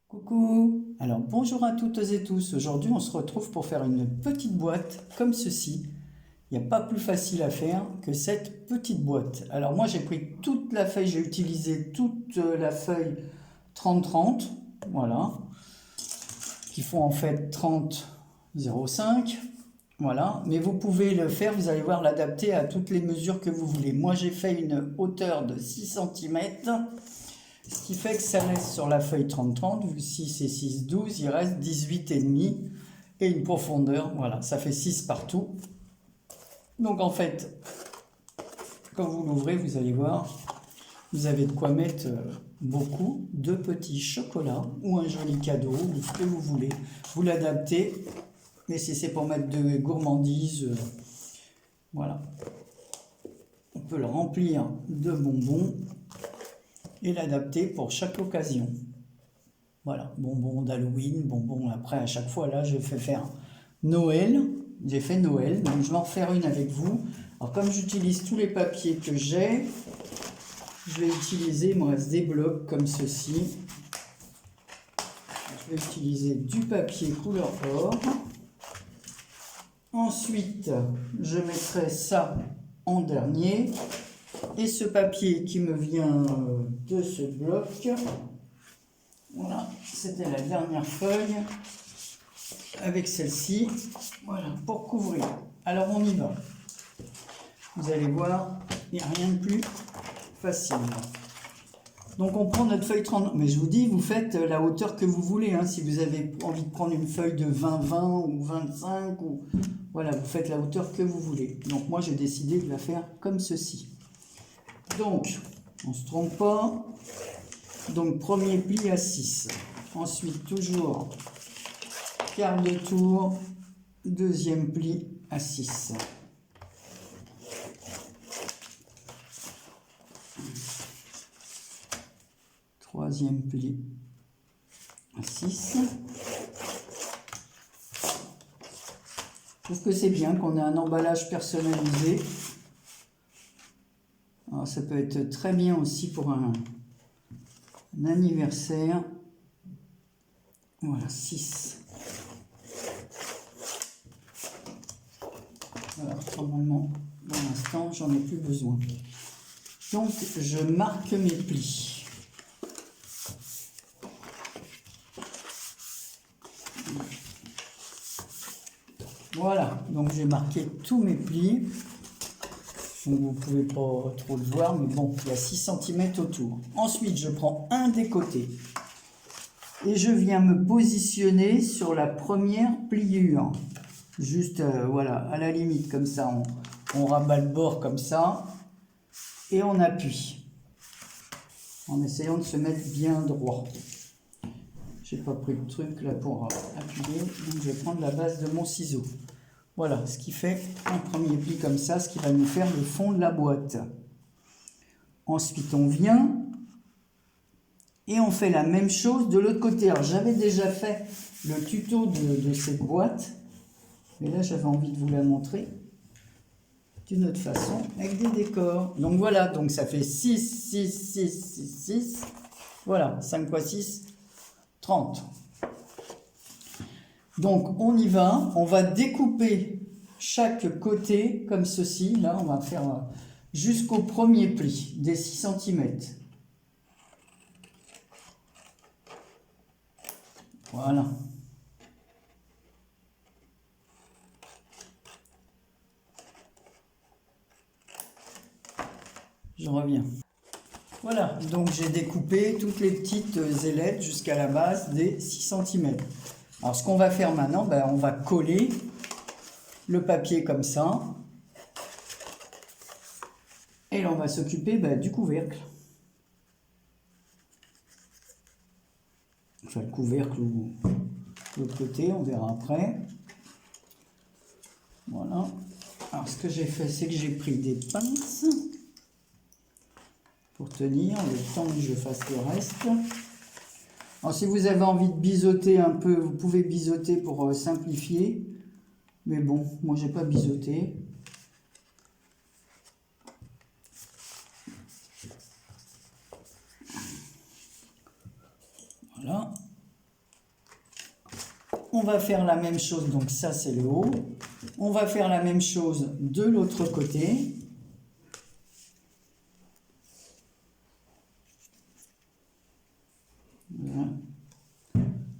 Coucou! Alors bonjour à toutes et tous. Aujourd'hui on se retrouve pour faire une petite boîte comme ceci. Il n'y a pas plus facile à faire que cette petite boîte. Alors moi j'ai pris toute la feuille, j'ai utilisé toute la feuille 30-30, voilà, qui font en fait 30-05, voilà. Mais vous pouvez le faire, vous allez voir, l'adapter à toutes les mesures que vous voulez. Moi j'ai fait une hauteur de 6 cm. Ce qui fait que ça laisse sur la feuille 30-30, vu 6 et 6, 12, il reste 18,5 et une profondeur, voilà, ça fait 6 partout. Donc en fait, quand vous l'ouvrez, vous allez voir, vous avez de quoi mettre beaucoup de petits chocolats ou un joli cadeau, ou ce que vous voulez. Vous l'adaptez, mais si c'est pour mettre de gourmandises, voilà. On peut le remplir de bonbons et l'adapter pour chaque occasion. Voilà, bonbons d'Halloween, bonbons après à chaque fois, là je fais faire Noël, j'ai fait Noël, donc je vais en faire une avec vous. Alors comme j'utilise tous les papiers que j'ai, je vais utiliser, il me reste des blocs comme ceci. Je vais utiliser du papier couleur or. Ensuite, je mettrai ça en dernier. Et ce papier qui me vient de ce bloc, voilà, c'était la dernière feuille avec celle-ci, voilà, pour couvrir. Alors on y va. Vous allez voir, il n'y a rien de plus facile. Donc on prend notre feuille 30, mais je vous dis, vous faites la hauteur que vous voulez, hein. Si vous avez envie de prendre une feuille de 20-20 ou 25, ou voilà, vous faites la hauteur que vous voulez. Donc moi j'ai décidé de la faire comme ceci. Donc, on ne se trompe pas. Donc, premier pli à 6. Ensuite, toujours quart de tour. Deuxième pli à 6. Troisième pli à 6. Je trouve que c'est bien qu'on ait un emballage personnalisé. Alors, ça peut être très bien aussi pour un anniversaire. Voilà, 6. Alors, normalement, pour l'instant, j'en ai plus besoin. Donc, je marque mes plis. Voilà, donc j'ai marqué tous mes plis. Donc vous ne pouvez pas trop le voir, mais bon, il y a 6 cm autour. Ensuite, je prends un des côtés et je viens me positionner sur la première pliure. Juste, voilà, à la limite, comme ça, on rabat le bord comme ça et on appuie en essayant de se mettre bien droit. J'ai pas pris de truc là pour appuyer, donc je vais prendre la base de mon ciseau. Voilà, ce qui fait un premier pli comme ça, ce qui va nous faire le fond de la boîte. Ensuite, on vient et on fait la même chose de l'autre côté. Alors, j'avais déjà fait le tuto de cette boîte, mais là, j'avais envie de vous la montrer d'une autre façon, avec des décors. Donc voilà, donc ça fait 6, 6, 6, 6, 6. Voilà, 5 x 6, 30. Donc, on y va, on va découper chaque côté comme ceci. Là, on va faire jusqu'au premier pli des 6 cm. Voilà. Je reviens. Voilà, donc j'ai découpé toutes les petites ailettes jusqu'à la base des 6 cm. Alors, ce qu'on va faire maintenant, ben, on va coller le papier comme ça. Et là, on va s'occuper du couvercle. Enfin, le couvercle ou l'autre côté, on verra après. Voilà. Alors, ce que j'ai fait, c'est que j'ai pris des pinces pour tenir le temps que je fasse le reste. Alors, si vous avez envie de biseauter un peu, vous pouvez biseauter pour simplifier. Mais bon, moi, j'ai pas biseauté. Voilà. On va faire la même chose, donc ça c'est le haut. On va faire la même chose de l'autre côté. Voilà.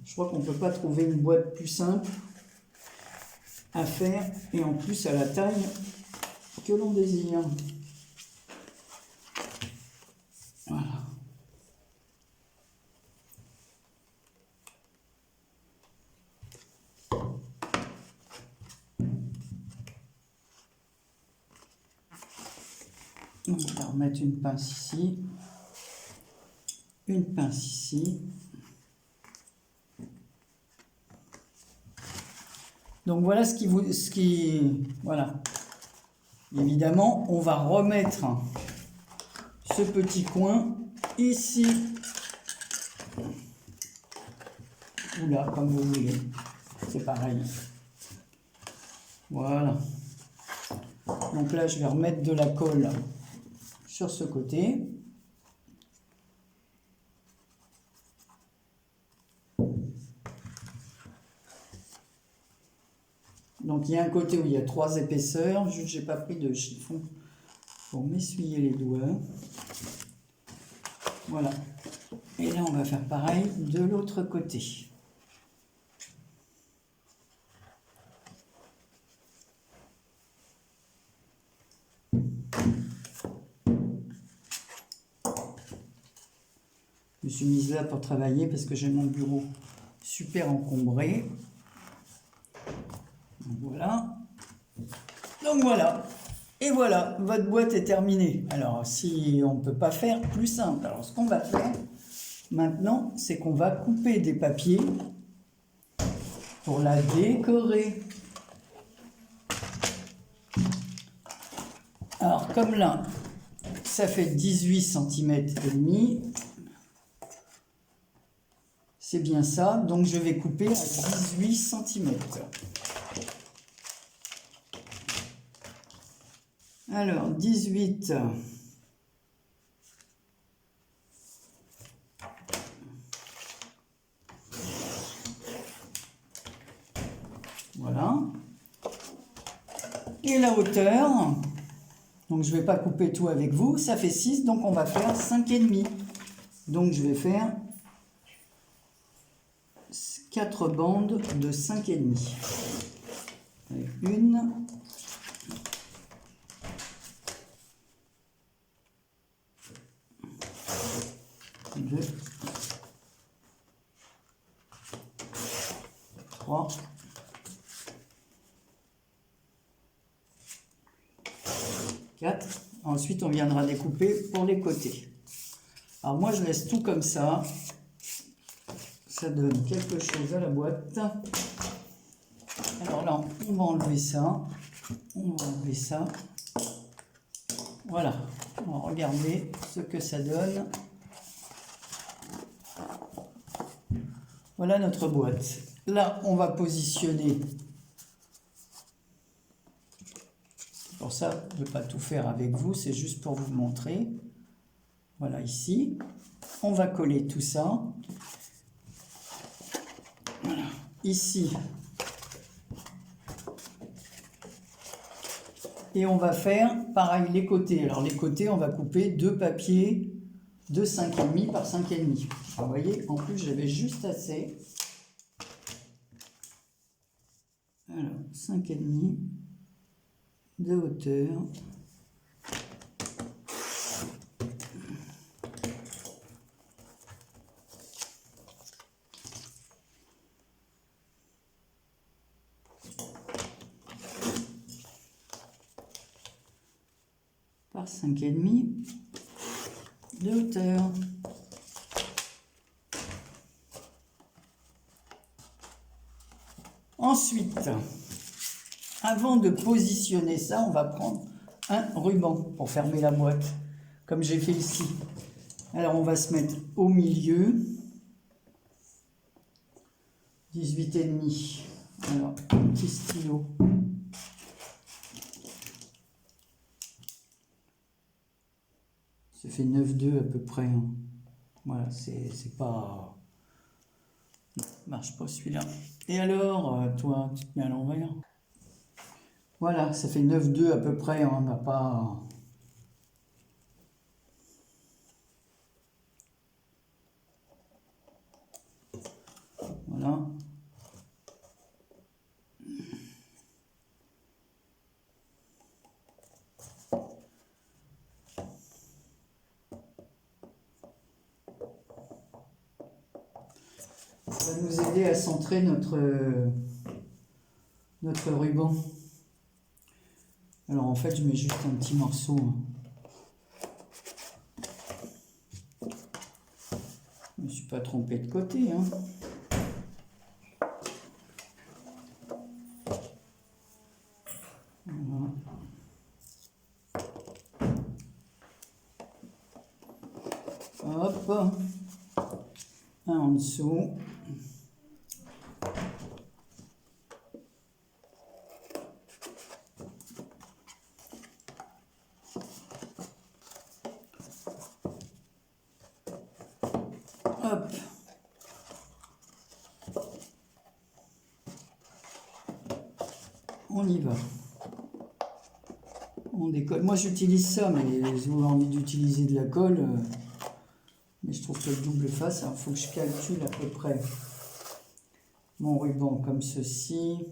Je crois qu'on ne peut pas trouver une boîte plus simple à faire et en plus à la taille que l'on désire. Voilà. On va remettre une pince ici, une pince ici. Donc voilà voilà. Évidemment, on va remettre ce petit coin ici, ou là, comme vous voulez. C'est pareil. Voilà. Donc là, je vais remettre de la colle sur ce côté. Donc il y a un côté où il y a 3 épaisseurs, juste j'ai pas pris de chiffon pour m'essuyer les doigts. Voilà. Et là on va faire pareil de l'autre côté. Je me suis mise là pour travailler parce que j'ai mon bureau super encombré. Donc voilà. Donc voilà. Et voilà, votre boîte est terminée. Alors, si on ne peut pas faire plus simple, alors ce qu'on va faire maintenant, c'est qu'on va couper des papiers pour la décorer. Alors, comme là, ça fait 18 cm et demi, c'est bien ça, donc je vais couper à 18 cm. Alors, 18. Voilà. Et la hauteur, donc je ne vais pas couper tout avec vous, ça fait 6, donc on va faire 5,5. Donc je vais faire 4 bandes de 5,5. Avec une, 2, 3, 4. Ensuite, on viendra découper pour les côtés. Alors moi, je laisse tout comme ça. Ça donne quelque chose à la boîte. Alors là, on va enlever ça. On va enlever ça. Voilà. On va regarder ce que ça donne. Voilà notre boîte. Là, on va positionner. Pour ça, je ne vais pas tout faire avec vous, c'est juste pour vous montrer. Voilà, ici. On va coller tout ça. Voilà. Ici. Et on va faire, pareil, les côtés. Alors, les côtés, on va couper 2 papiers de 5,5 par 5,5. Vous voyez, en plus, j'avais juste assez. Alors, 5,5 de hauteur. Par 5,5 de hauteur. Ensuite, avant de positionner ça, on va prendre un ruban pour fermer la boîte, comme j'ai fait ici. Alors, on va se mettre au milieu. 18,5. Alors, un petit stylo. Ça fait 9,2 à peu près. Hein. Voilà, c'est pas... marche pas celui-là. Et alors, toi, tu te mets à l'envers. Voilà, ça fait 9,2 à peu près, hein, on n'a pas... Voilà. Ça va nous aider à centrer notre ruban. Alors en fait, je mets juste un petit morceau. Je ne me suis pas trompé de côté, hein. Voilà. Hop, un en dessous. Hop. On y va. On décolle. Moi j'utilise ça, mais si vous avez envie d'utiliser de la colle, mais je trouve que le double face, il faut que je calcule à peu près mon ruban comme ceci,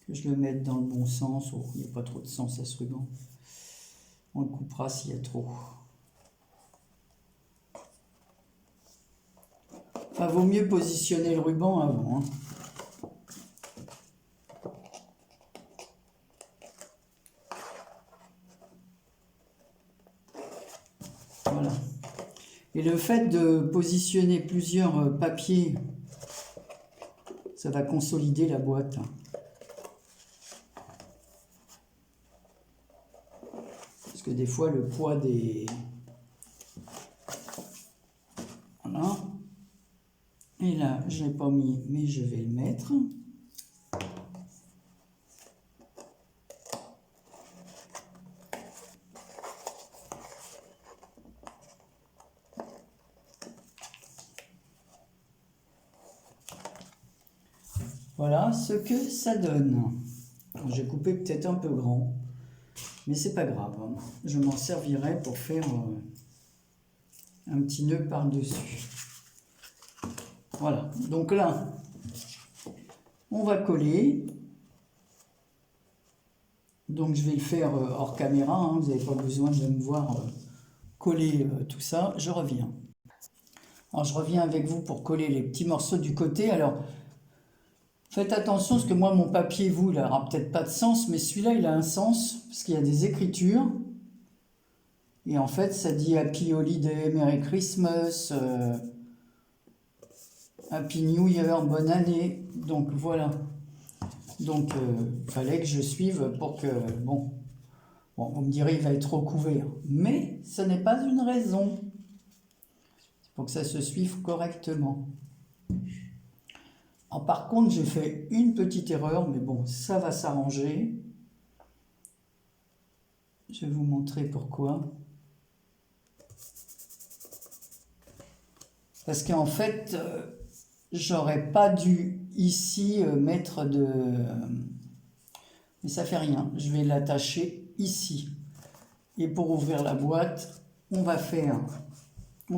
que je le mette dans le bon sens. Oh, il n'y a pas trop de sens à ce ruban. On le coupera s'il y a trop. Enfin, vaut mieux positionner le ruban avant, hein. Voilà. Et le fait de positionner plusieurs papiers, ça va consolider la boîte. Parce que des fois, le poids des... Voilà. Et là, je ne l'ai pas mis, mais je vais le mettre. Voilà ce que ça donne. J'ai coupé peut-être un peu grand, mais c'est pas grave. Je m'en servirai pour faire un petit nœud par-dessus. Voilà, donc là, on va coller. Donc je vais le faire hors caméra, hein, vous n'avez pas besoin de me voir coller tout ça. Je reviens. Alors je reviens avec vous pour coller les petits morceaux du côté. Alors, faites attention parce que moi, mon papier, vous, il n'aura peut-être pas de sens, mais celui-là, il a un sens parce qu'il y a des écritures. Et en fait, ça dit Happy Holiday, Merry Christmas, Happy New Year, bonne année. Donc voilà. Donc il fallait que je suive pour que... Bon, vous me direz, il va être recouvert. Mais ce n'est pas une raison. C'est pour que ça se suive correctement. Alors, par contre, j'ai fait une petite erreur, mais bon, ça va s'arranger. Je vais vous montrer pourquoi. Parce qu'en fait, j'aurais pas dû ici mettre de... Mais ça fait rien, je vais l'attacher ici. Et pour ouvrir la boîte, on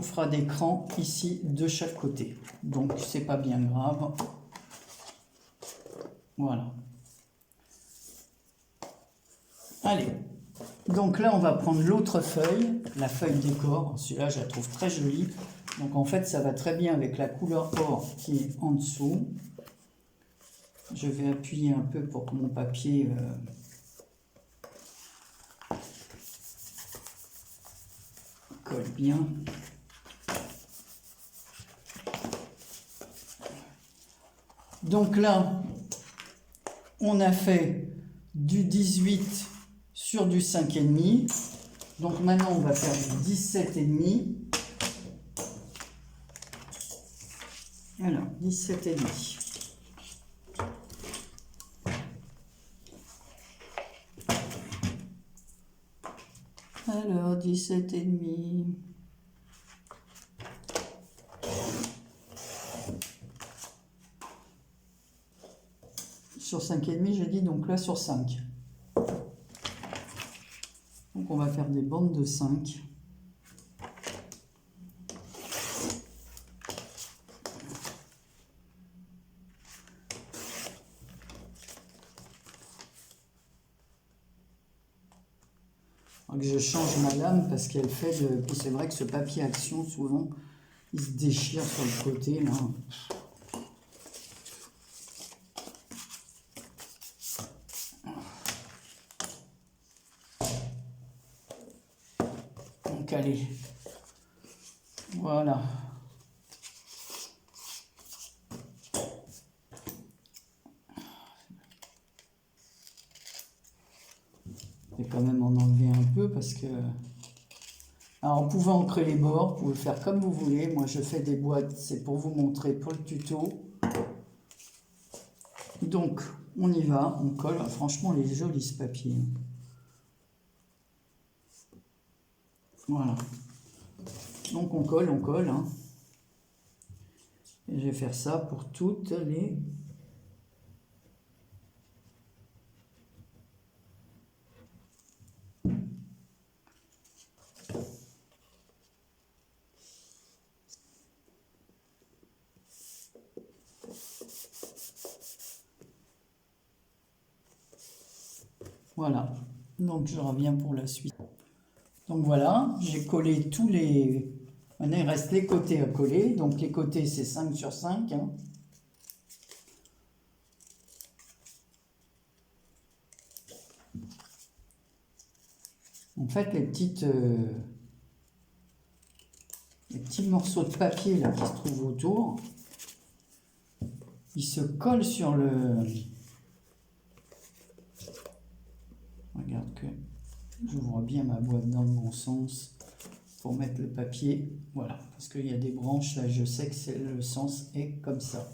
fera des crans ici de chaque côté. Donc c'est pas bien grave. Voilà. Allez, donc là on va prendre l'autre feuille, la feuille décor. Celui-là je la trouve très jolie. Donc en fait ça va très bien avec la couleur or qui est en dessous. Je vais appuyer un peu pour que mon papier colle bien. Donc là, on a fait du 18 sur du 5,5. Donc maintenant, on va faire du 17,5. Alors, 17,5. Alors, 17,5. sur 5,5 j'ai dit, donc là sur 5. Donc on va faire des bandes de 5. Que je change ma lame parce qu'elle fait de... Puis c'est vrai que ce papier action, souvent, il se déchire sur le côté, là. Donc allez, voilà. Je vais quand même en enlever un peu parce que... Alors, vous pouvez ancrer les bords, vous pouvez faire comme vous voulez. Moi, je fais des boîtes, c'est pour vous montrer pour le tuto. Donc, on y va, on colle. Franchement, il est joli ce papier. Voilà. Donc, on colle, hein. Et je vais faire ça pour toutes les... Voilà, donc je reviens pour la suite. Donc voilà, j'ai collé tous les... Maintenant il reste les côtés à coller, donc les côtés c'est 5 sur 5. Hein. En fait les petits morceaux de papier là qui se trouvent autour, ils se collent sur le... Regarde que j'ouvre bien ma boîte dans le bon sens pour mettre le papier. Voilà, parce qu'il y a des branches, là je sais que c'est le sens est comme ça.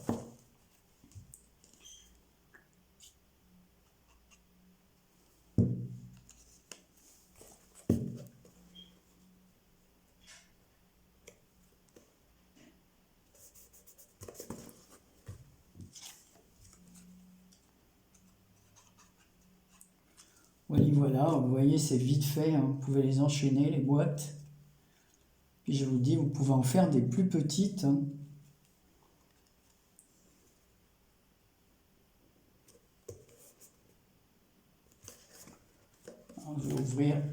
Voilà, vous voyez, c'est vite fait, hein. Vous pouvez les enchaîner, les boîtes. Puis je vous dis, vous pouvez en faire des plus petites. Hein. Alors, je vais ouvrir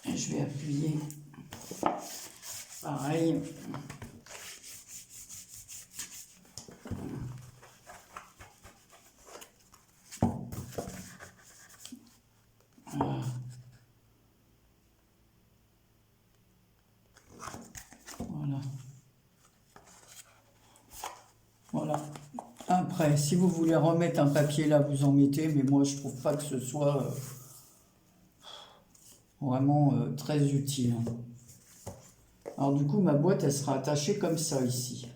et je vais appuyer. Pareil. Voilà. Après, si vous voulez remettre un papier là, vous en mettez, mais moi je trouve pas que ce soit vraiment très utile. Alors du coup, ma boîte, elle sera attachée comme ça ici.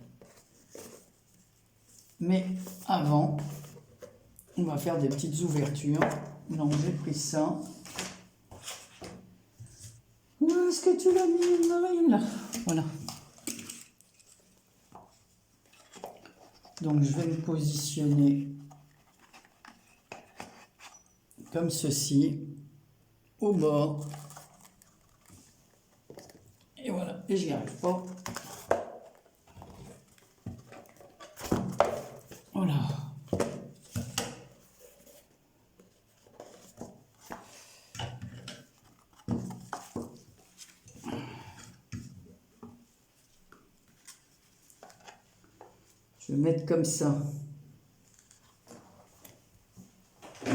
Mais avant, on va faire des petites ouvertures. Donc j'ai pris ça. Où est-ce que tu l'as mis, Marine? Voilà. Donc je vais me positionner comme ceci, au bord. Et voilà, et j'y arrive pas. Voilà. Je vais mettre comme ça. Eh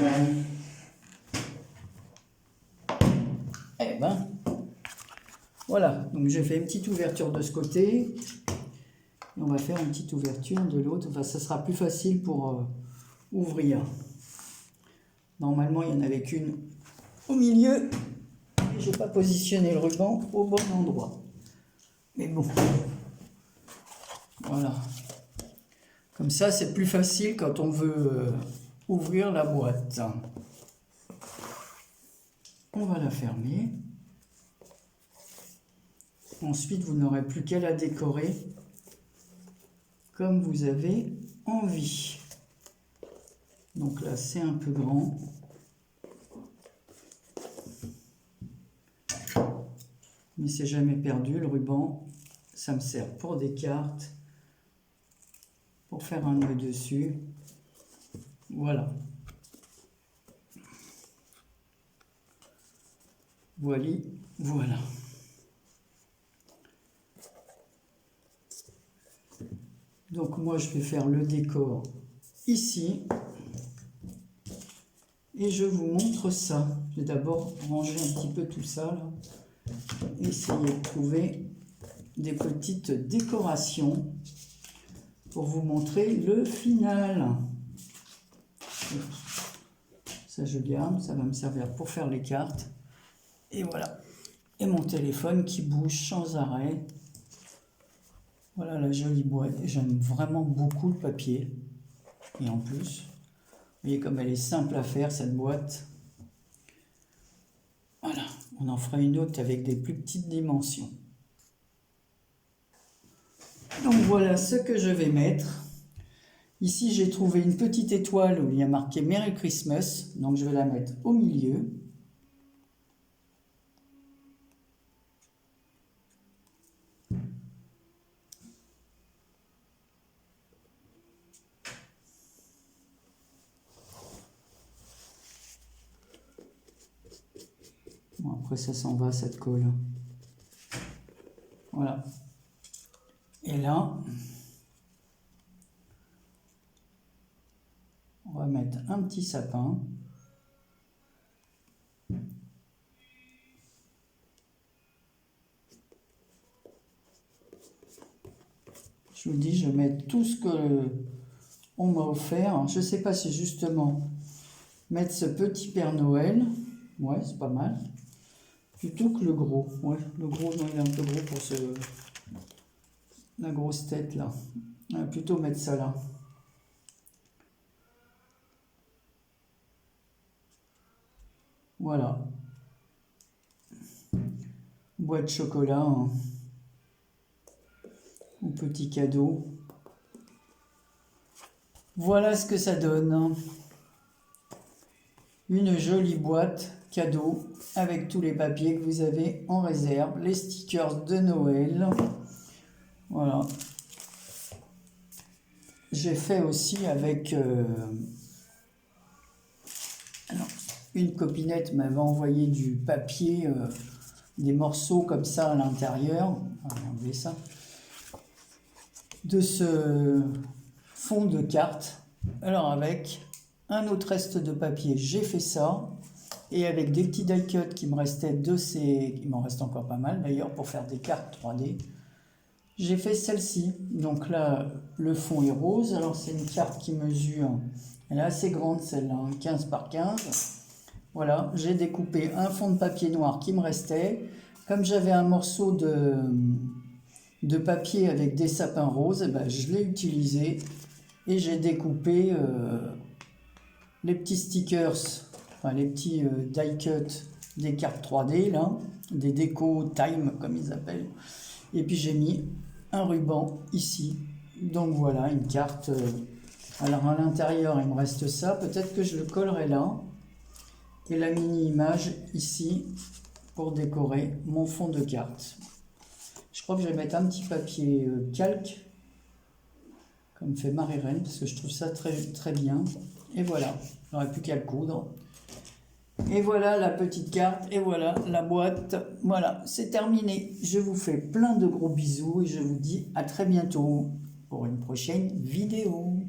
ben, voilà. Donc j'ai fait une petite ouverture de ce côté. Et on va faire une petite ouverture de l'autre. Enfin, ça sera plus facile pour ouvrir. Normalement, il n'y en avait qu'une au milieu. Et je n'ai pas positionné le ruban au bon endroit. Mais bon. Voilà. Comme ça, c'est plus facile quand on veut ouvrir la boîte. On va la fermer. Ensuite, vous n'aurez plus qu'à la décorer comme vous avez envie. Donc là, c'est un peu grand. Mais c'est jamais perdu, le ruban. Ça me sert pour des cartes, pour faire un nœud dessus. Voilà. Voilà. Donc moi, je vais faire le décor ici. Et je vous montre ça. Je vais d'abord ranger un petit peu tout ça, là. Essayer de trouver des petites décorations pour vous montrer le final. Ça je garde, ça va me servir pour faire les cartes. Et voilà. Et mon téléphone qui bouge sans arrêt. Voilà la jolie boîte. J'aime vraiment beaucoup le papier. Et en plus, vous voyez comme elle est simple à faire cette boîte. Voilà, on en fera une autre avec des plus petites dimensions. Donc voilà ce que je vais mettre. Ici, j'ai trouvé une petite étoile où il y a marqué Merry Christmas. Donc je vais la mettre au milieu. Bon, après ça s'en va cette colle. Voilà. Et là, on va mettre un petit sapin. Je vous dis, je vais mettre tout ce que on m'a offert. Je ne sais pas si justement mettre ce petit Père Noël. Ouais, c'est pas mal. Plutôt que le gros. Ouais, le gros, non, il est un peu gros pour la grosse tête là. Plutôt mettre ça là. Voilà. Boîte de chocolat. Hein. Ou petit cadeau. Voilà ce que ça donne. Une jolie boîte cadeau avec tous les papiers que vous avez en réserve. Les stickers de Noël. Voilà. J'ai fait aussi avec... alors, une copinette m'avait envoyé du papier, des morceaux comme ça à l'intérieur. On va enlever ça. De ce fond de carte. Alors avec un autre reste de papier, j'ai fait ça. Et avec des petits die cuts qui me restaient de ces... Il m'en reste encore pas mal d'ailleurs pour faire des cartes 3D. J'ai fait celle-ci. Donc là, le fond est rose. Alors c'est une carte qui mesure... Elle est assez grande celle-là, 15 par 15. Voilà, j'ai découpé un fond de papier noir qui me restait. Comme j'avais un morceau de papier avec des sapins roses, eh ben, je l'ai utilisé. Et j'ai découpé les petits stickers, enfin les petits die cut des cartes 3D, là, des déco time comme ils appellent. Et puis j'ai mis un ruban ici. Donc voilà, une carte. Alors à l'intérieur, il me reste ça. Peut-être que je le collerai là. Et la mini-image ici pour décorer mon fond de carte. Je crois que je vais mettre un petit papier calque, comme fait Marie-Reine, parce que je trouve ça très, très bien. Et voilà, j'aurais plus qu'à le coudre. Et voilà la petite carte, et voilà la boîte. Voilà, c'est terminé. Je vous fais plein de gros bisous et je vous dis à très bientôt pour une prochaine vidéo.